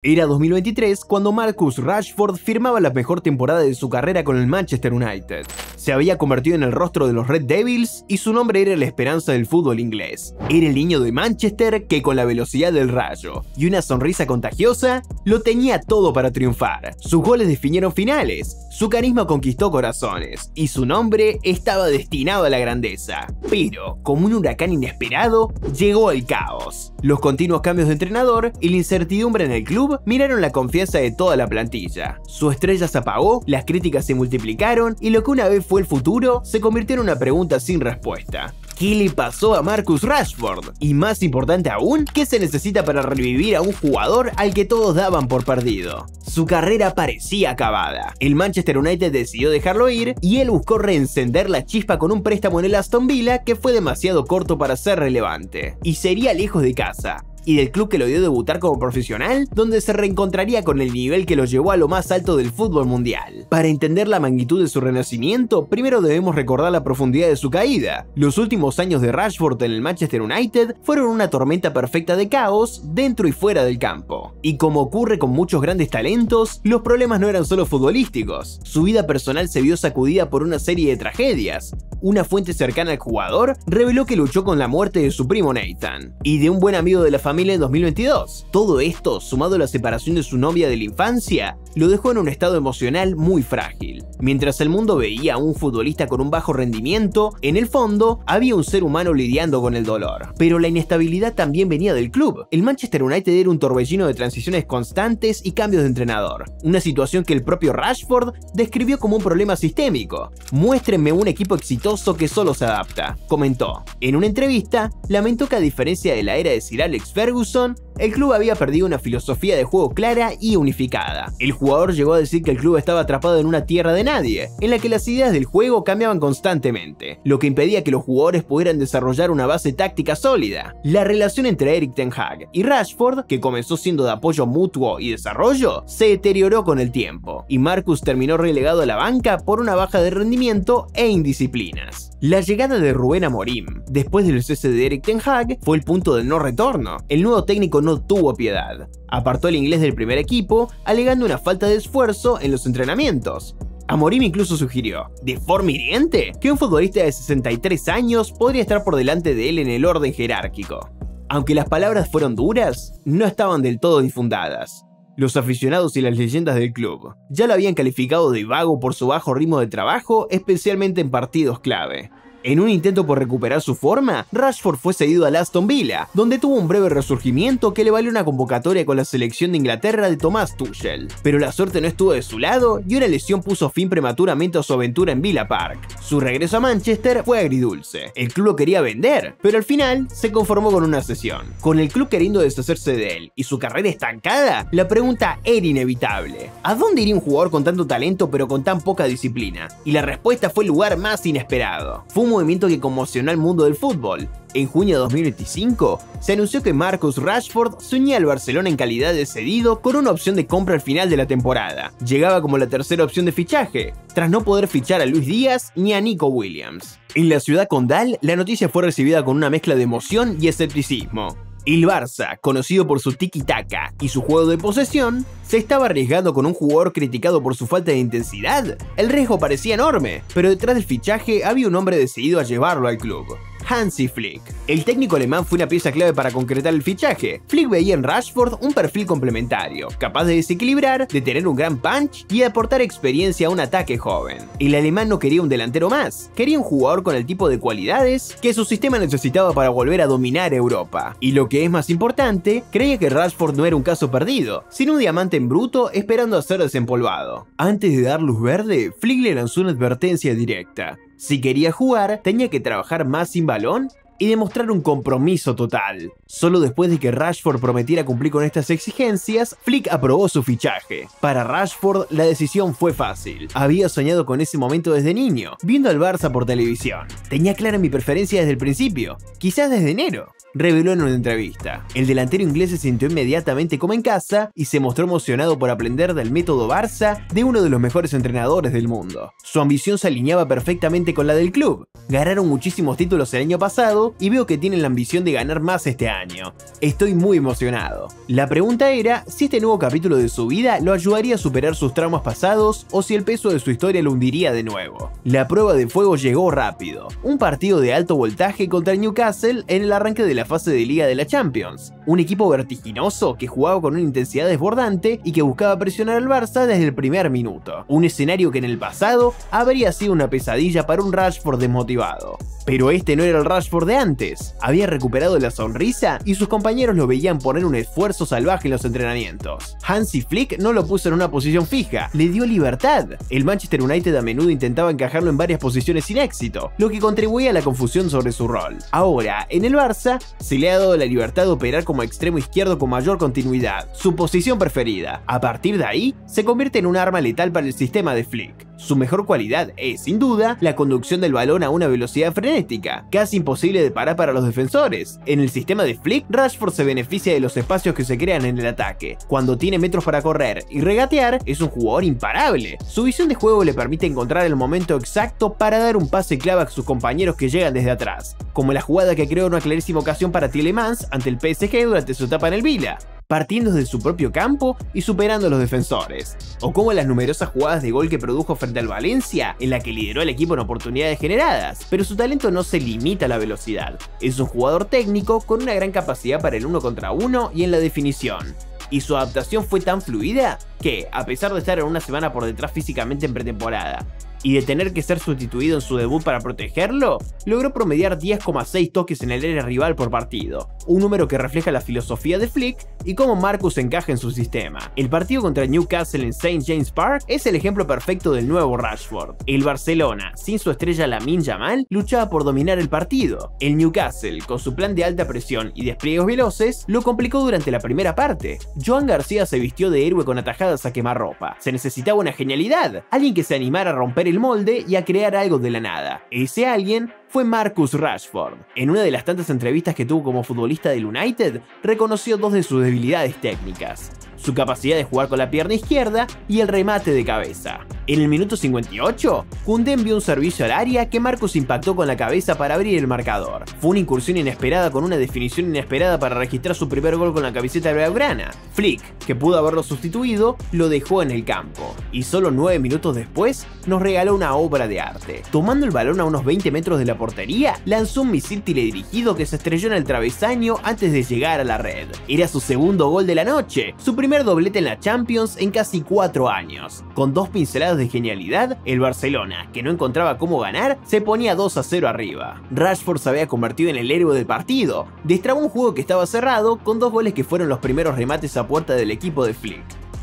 Era 2023 cuando Marcus Rashford firmaba la mejor temporada de su carrera con el Manchester United. Se había convertido en el rostro de los Red Devils y su nombre era la esperanza del fútbol inglés. Era el niño de Manchester que, con la velocidad del rayo y una sonrisa contagiosa, lo tenía todo para triunfar. Sus goles definieron finales, su carisma conquistó corazones y su nombre estaba destinado a la grandeza. Pero, como un huracán inesperado, llegó el caos. Los continuos cambios de entrenador y la incertidumbre en el club miraron la confianza de toda la plantilla. Su estrella se apagó, las críticas se multiplicaron y lo que una vez fue el futuro se convirtió en una pregunta sin respuesta. ¿Qué le pasó a Marcus Rashford? Y más importante aún, ¿qué se necesita para revivir a un jugador al que todos daban por perdido? Su carrera parecía acabada. El Manchester United decidió dejarlo ir y él buscó reencender la chispa con un préstamo en el Aston Villa que fue demasiado corto para ser relevante. Y sería lejos de casa y del club que lo dio debutar como profesional, donde se reencontraría con el nivel que lo llevó a lo más alto del fútbol mundial. Para entender la magnitud de su renacimiento, primero debemos recordar la profundidad de su caída. Los últimos años de Rashford en el Manchester United fueron una tormenta perfecta de caos dentro y fuera del campo. Y como ocurre con muchos grandes talentos, los problemas no eran solo futbolísticos. Su vida personal se vio sacudida por una serie de tragedias. Una fuente cercana al jugador reveló que luchó con la muerte de su primo Nathan y de un buen amigo de la familia en 2022. Todo esto, sumado a la separación de su novia de la infancia, lo dejó en un estado emocional muy frágil. Mientras el mundo veía a un futbolista con un bajo rendimiento, en el fondo había un ser humano lidiando con el dolor. Pero la inestabilidad también venía del club. El Manchester United era un torbellino de transiciones constantes y cambios de entrenador. Una situación que el propio Rashford describió como un problema sistémico. Muéstrenme un equipo exitoso que solo se adapta, comentó. En una entrevista, lamentó que a diferencia de la era de Sir Alex Ferguson, el club había perdido una filosofía de juego clara y unificada. El jugador llegó a decir que el club estaba atrapado en una tierra de nadie, en la que las ideas del juego cambiaban constantemente, lo que impedía que los jugadores pudieran desarrollar una base táctica sólida. La relación entre Erik ten Hag y Rashford, que comenzó siendo de apoyo mutuo y desarrollo, se deterioró con el tiempo, y Marcus terminó relegado a la banca por una baja de rendimiento e indisciplinas. La llegada de Rubén Amorim, después del cese de Erik ten Hag, fue el punto de no retorno. El nuevo técnico no tuvo piedad. Apartó al inglés del primer equipo, alegando una falta de esfuerzo en los entrenamientos. Amorim incluso sugirió, de forma hiriente, que un futbolista de 63 años podría estar por delante de él en el orden jerárquico. Aunque las palabras fueron duras, no estaban del todo difundadas. Los aficionados y las leyendas del club ya lo habían calificado de vago por su bajo ritmo de trabajo, especialmente en partidos clave. En un intento por recuperar su forma, Rashford fue cedido al Aston Villa, donde tuvo un breve resurgimiento que le valió una convocatoria con la selección de Inglaterra de Thomas Tuchel. Pero la suerte no estuvo de su lado y una lesión puso fin prematuramente a su aventura en Villa Park. Su regreso a Manchester fue agridulce. El club lo quería vender, pero al final se conformó con una cesión. Con el club queriendo deshacerse de él y su carrera estancada, la pregunta era inevitable. ¿A dónde iría un jugador con tanto talento pero con tan poca disciplina? Y la respuesta fue el lugar más inesperado. Fue un movimiento que conmocionó al mundo del fútbol. En junio de 2025, se anunció que Marcus Rashford se unía al Barcelona en calidad de cedido con una opción de compra al final de la temporada. Llegaba como la tercera opción de fichaje, tras no poder fichar a Luis Díaz ni a Nico Williams. En la ciudad condal, la noticia fue recibida con una mezcla de emoción y escepticismo. El Barça, conocido por su tiki-taka y su juego de posesión, se estaba arriesgando con un jugador criticado por su falta de intensidad. El riesgo parecía enorme, pero detrás del fichaje había un hombre decidido a llevarlo al club: Hansi Flick. El técnico alemán fue una pieza clave para concretar el fichaje. Flick veía en Rashford un perfil complementario, capaz de desequilibrar, de tener un gran punch y de aportar experiencia a un ataque joven. El alemán no quería un delantero más, quería un jugador con el tipo de cualidades que su sistema necesitaba para volver a dominar Europa. Y lo que es más importante, creía que Rashford no era un caso perdido, sino un diamante en bruto esperando a ser desempolvado. Antes de dar luz verde, Flick le lanzó una advertencia directa. Si quería jugar, tenía que trabajar más sin balón y demostrar un compromiso total. Solo después de que Rashford prometiera cumplir con estas exigencias, Flick aprobó su fichaje. Para Rashford, la decisión fue fácil. Había soñado con ese momento desde niño, viendo al Barça por televisión. Tenía clara mi preferencia desde el principio, quizás desde enero. reveló en una entrevista. El delantero inglés se sintió inmediatamente como en casa y se mostró emocionado por aprender del método Barça de uno de los mejores entrenadores del mundo. Su ambición se alineaba perfectamente con la del club. Ganaron muchísimos títulos el año pasado y veo que tienen la ambición de ganar más este año. Estoy muy emocionado. La pregunta era si este nuevo capítulo de su vida lo ayudaría a superar sus traumas pasados o si el peso de su historia lo hundiría de nuevo. La prueba de fuego llegó rápido. Un partido de alto voltaje contra el Newcastle en el arranque de la fase de Liga de la Champions. Un equipo vertiginoso que jugaba con una intensidad desbordante y que buscaba presionar al Barça desde el primer minuto. Un escenario que en el pasado habría sido una pesadilla para un Rashford desmotivado. Pero este no era el Rashford de antes. Había recuperado la sonrisa y sus compañeros lo veían poner un esfuerzo salvaje en los entrenamientos. Hansi Flick no lo puso en una posición fija, le dio libertad. El Manchester United a menudo intentaba encajarlo en varias posiciones sin éxito, lo que contribuía a la confusión sobre su rol. Ahora, en el Barça, se le ha dado la libertad de operar como extremo izquierdo con mayor continuidad, su posición preferida. A partir de ahí, se convierte en un arma letal para el sistema de Flick. Su mejor cualidad es, sin duda, la conducción del balón a una velocidad frenética, casi imposible de parar para los defensores. En el sistema de Flick, Rashford se beneficia de los espacios que se crean en el ataque. Cuando tiene metros para correr y regatear, es un jugador imparable. Su visión de juego le permite encontrar el momento exacto para dar un pase clave a sus compañeros que llegan desde atrás, como la jugada que creó una clarísima ocasión para Tielemans ante el PSG durante su etapa en el Villa, partiendo desde su propio campo y superando a los defensores, o como las numerosas jugadas de gol que produjo frente al Valencia, en la que lideró al equipo en oportunidades generadas. Pero su talento no se limita a la velocidad, es un jugador técnico con una gran capacidad para el 1 contra 1 y en la definición. Y su adaptación fue tan fluida que, a pesar de estar en una semana por detrás físicamente en pretemporada y de tener que ser sustituido en su debut para protegerlo, logró promediar 10,6 toques en el área rival por partido, un número que refleja la filosofía de Flick y cómo Marcus encaja en su sistema. El partido contra Newcastle en St. James Park es el ejemplo perfecto del nuevo Rashford. El Barcelona, sin su estrella Lamine Yamal, luchaba por dominar el partido. El Newcastle, con su plan de alta presión y despliegues veloces, lo complicó durante la primera parte. Joan García se vistió de héroe con atajadas a quemarropa. Se necesitaba una genialidad, alguien que se animara a romper el molde y a crear algo de la nada. Ese alguien fue Marcus Rashford. En una de las tantas entrevistas que tuvo como futbolista del United, reconoció dos de sus debilidades técnicas: su capacidad de jugar con la pierna izquierda y el remate de cabeza. En el minuto 58, Koundé envió un servicio al área que Marcus impactó con la cabeza para abrir el marcador. Fue una incursión inesperada con una definición inesperada para registrar su primer gol con la camiseta blaugrana. Flick, que pudo haberlo sustituido, lo dejó en el campo. Y solo 9 minutos después, nos regaló una obra de arte. Tomando el balón a unos 20 metros de la portería, lanzó un misil teledirigido que se estrelló en el travesaño antes de llegar a la red. Era su segundo gol de la noche, su primer doblete en la Champions en casi 4 años. Con 2 pinceladas de genialidad, el Barcelona, que no encontraba cómo ganar, se ponía 2-0 arriba. Rashford se había convertido en el héroe del partido, destrabó un juego que estaba cerrado con 2 goles que fueron los primeros remates a puerta del equipo de Flick.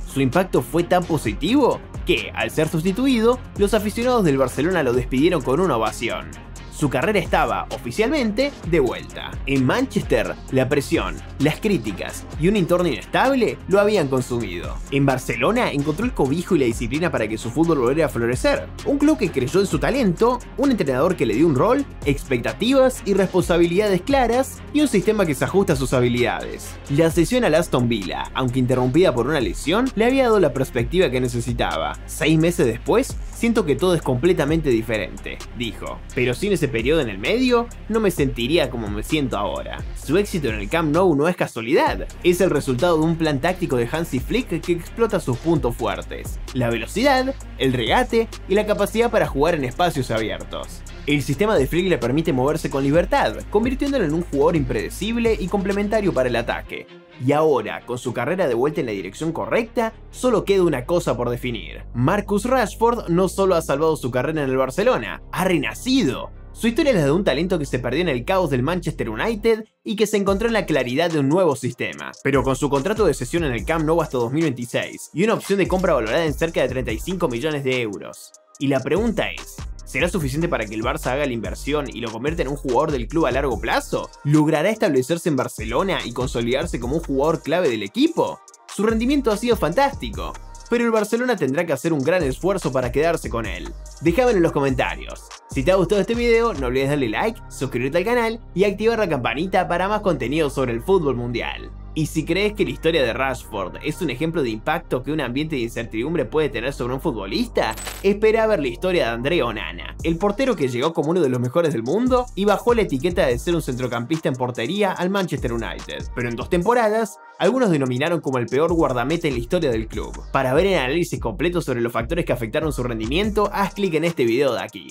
Su impacto fue tan positivo que, al ser sustituido, los aficionados del Barcelona lo despidieron con una ovación. Su carrera estaba, oficialmente, de vuelta. En Manchester, la presión, las críticas y un entorno inestable lo habían consumido. En Barcelona encontró el cobijo y la disciplina para que su fútbol volviera a florecer. Un club que creyó en su talento, un entrenador que le dio un rol, expectativas y responsabilidades claras y un sistema que se ajusta a sus habilidades. La cesión al Aston Villa, aunque interrumpida por una lesión, le había dado la perspectiva que necesitaba. 6 meses después, siento que todo es completamente diferente, dijo. Pero sin ese periodo en el medio, no me sentiría como me siento ahora. Su éxito en el Camp Nou no es casualidad, es el resultado de un plan táctico de Hansi Flick que explota sus puntos fuertes: la velocidad, el regate y la capacidad para jugar en espacios abiertos. El sistema de Flick le permite moverse con libertad, convirtiéndolo en un jugador impredecible y complementario para el ataque. Y ahora, con su carrera de vuelta en la dirección correcta, solo queda una cosa por definir. Marcus Rashford no solo ha salvado su carrera en el Barcelona, ha renacido. Su historia es la de un talento que se perdió en el caos del Manchester United y que se encontró en la claridad de un nuevo sistema. Pero con su contrato de cesión en el Camp Nou hasta 2026 y una opción de compra valorada en cerca de 35 millones de euros. Y la pregunta es: ¿será suficiente para que el Barça haga la inversión y lo convierta en un jugador del club a largo plazo? ¿Logrará establecerse en Barcelona y consolidarse como un jugador clave del equipo? Su rendimiento ha sido fantástico, pero el Barcelona tendrá que hacer un gran esfuerzo para quedarse con él. Déjamelo en los comentarios. Si te ha gustado este video, no olvides darle like, suscribirte al canal y activar la campanita para más contenido sobre el fútbol mundial. Y si crees que la historia de Rashford es un ejemplo de impacto que un ambiente de incertidumbre puede tener sobre un futbolista, espera a ver la historia de André Onana, el portero que llegó como uno de los mejores del mundo y bajó la etiqueta de ser un centrocampista en portería al Manchester United. Pero en 2 temporadas, algunos denominaron como el peor guardameta en la historia del club. Para ver el análisis completo sobre los factores que afectaron su rendimiento, haz clic en este video de aquí.